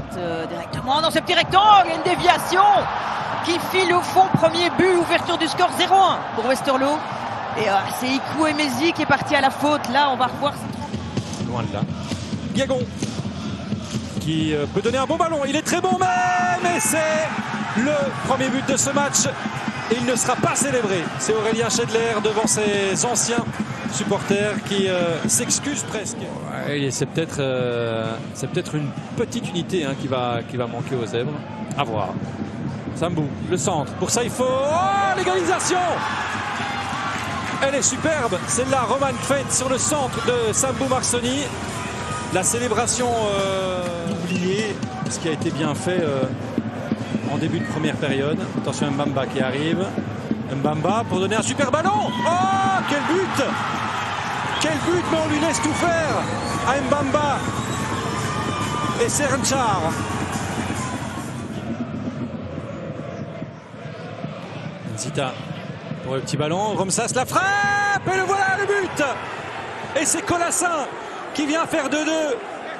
jette directement dans ce petit rectangle. Il y a une déviation qui file au fond. Premier but, ouverture du score 0-1 pour Westerlo. Et c'est Ikou Emezi qui est parti à la faute. Là, on va revoir. Loin de là. Guégon qui peut donner un bon ballon. Il est très bon même. Et c'est le premier but de ce match. Et il ne sera pas célébré. C'est Aurélien Schedler devant ses anciens supporters qui s'excusent presque. Ouais, c'est peut-être une petite unité qui va manquer aux Zèbres. À voir. Sambou, le centre. Pour ça, il faut... Oh, l'égalisation! Elle est superbe. Celle-là, Roman Kvet sur le centre de Sambou Marsoni. La célébration oubliée, ce qui a été bien fait en début de première période. Attention à Mbamba qui arrive. Mbamba pour donner un super ballon. Oh, quel but! Quel but, mais on lui laisse tout faire à Mbamba et Serenchar. Zita pour le petit ballon. Romsas la frappe et le voilà le but. Et c'est Colassin qui vient faire 2-2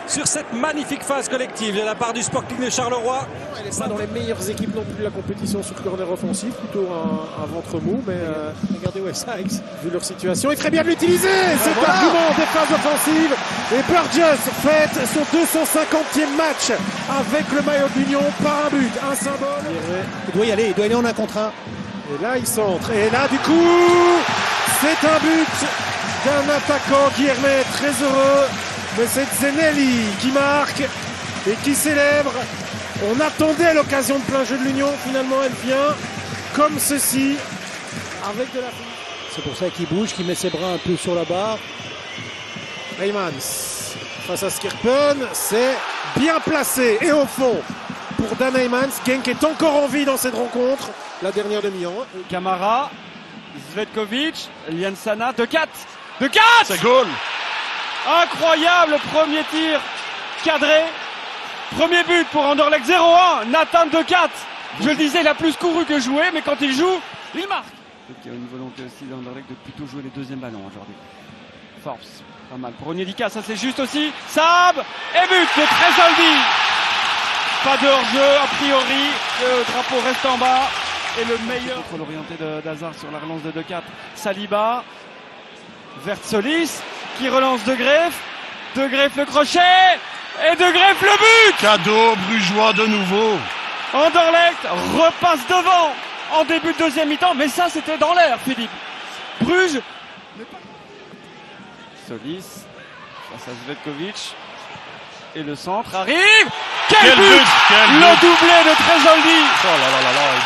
sur cette magnifique phase collective de la part du Sporting de Charleroi. Elle n'est pas dans les meilleures équipes non plus de la compétition sur corner offensif, plutôt un ventre mou, mais regardez Wessex, vu leur situation, il ferait bien de l'utiliser, cet argument des phases offensives. Et Burgess fête son 250e match avec le maillot de l'Union par un but, un symbole. Il doit y aller en un contre un. Et là il centre, et là du coup, c'est un but d'un attaquant qui est très heureux. Mais c'est Zenelli qui marque et qui célèbre. On attendait l'occasion de plein jeu de l'Union. Finalement, elle vient comme ceci, avec de la... C'est pour ça qu'il bouge, qu'il met ses bras un peu sur la barre. Heymans face à Skirpen, c'est bien placé. Et au fond, pour Dan Heymans, Genk est encore en vie dans cette rencontre. La dernière demi-heure. Camara, Zvetkovic, Liansana, 2-4. C'est goal. Incroyable premier tir cadré. Premier but pour Anderlecht 0-1. Nathan 2-4. Je le disais, il a plus couru que joué, mais quand il joue, il marque. Il y a une volonté aussi d'Anderlecht de plutôt jouer les deuxièmes ballons aujourd'hui. Force, pas mal. Pour Onyedika, ça c'est juste aussi. Saab et but de Tresoldi. Pas de hors-jeu a priori. Le drapeau reste en bas. Et le meilleur contrôle orienté d'Hazard sur la relance de 2-4. Saliba. Vertsolis qui relance De Greef le crochet et De Greef le but. Cadeau brugeois de nouveau. Anderlecht repasse devant en début de deuxième mi-temps, mais ça c'était dans l'air, Philippe. Bruges. Solis face à Zvetkovic et le centre arrive. Quel but, le doublé de Tresoldi. Oh là,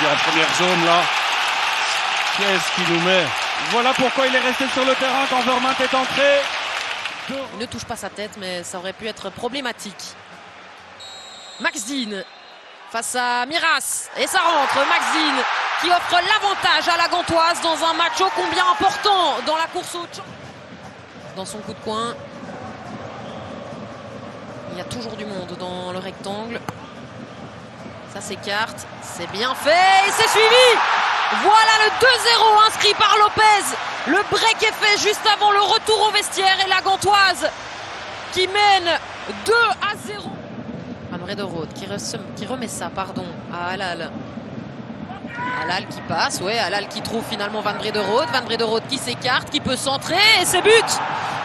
il est en première zone là. Qu'est-ce qu'il nous met? Voilà pourquoi il est resté sur le terrain quand Vermaat est entré. Il ne touche pas sa tête, mais ça aurait pu être problématique. Max Dean face à Miras. Et ça rentre, Max Dean qui offre l'avantage à la Gantoise dans un match ô combien important dans la course au champ. Dans son coup de coin. Il y a toujours du monde dans le rectangle. Ça s'écarte, c'est bien fait et c'est suivi. Voilà le 2-0 inscrit par Lopez. Le break est fait juste avant le retour au vestiaire et la Gantoise qui mène 2-0. Van Brederode qui remet ça à Halal. Halal qui passe, Halal qui trouve finalement Van Brederode. Van Brederode qui s'écarte, qui peut centrer et c'est but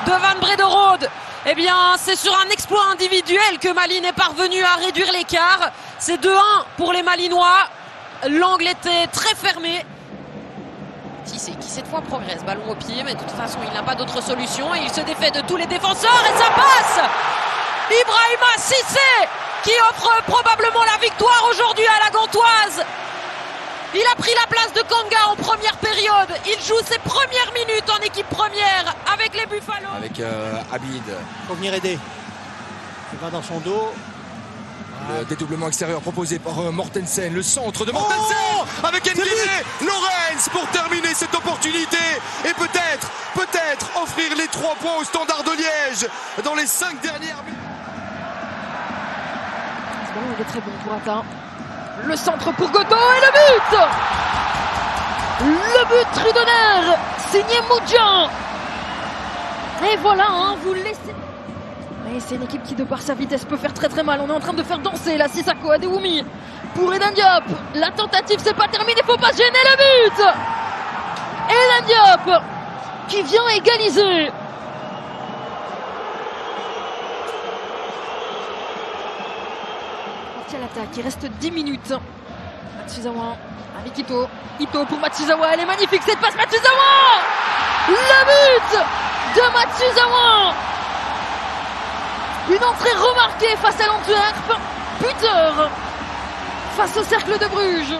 de Van Brederode. Eh bien, c'est sur un exploit individuel que Malines est parvenu à réduire l'écart. C'est 2-1 pour les Malinois. L'angle était très fermé. Qui cette fois progresse. Ballon au pied, mais de toute façon, il n'a pas d'autre solution. Et il se défait de tous les défenseurs et ça passe. Ibrahima Cissé qui offre probablement la victoire aujourd'hui à la Gantoise. Il a pris la place de Kanga en première période. Il joue ses premières minutes en équipe première avec les Buffalo. Avec Abid. Pour venir aider. Il va dans son dos. Le dédoublement extérieur proposé par Mortensen. Le centre de Mortensen avec Nguélé. Lorenz pour terminer cette opportunité. Et peut-être offrir les 3 points au Standard de Liège dans les 5 dernières minutes. Ce ballon il est très bon pour atteindre. Le centre pour Godot et le but. Le but Trudener signé Moudjan. Et voilà, vous le laissez. Et c'est une équipe qui, de par sa vitesse, peut faire très très mal. On est en train de faire danser la Sissako Adéoumi pour Eden Diop. La tentative, c'est pas terminé, faut pas gêner le but. Eden Diop qui vient égaliser. Parti à l'attaque, il reste 10 minutes. Matshizawa avec Ito. Ito pour Matshizawa, elle est magnifique cette passe, Matshizawa. Le but de Matshizawa. Une entrée remarquée face à l'Antwerp. Buteur face au Cercle de Bruges.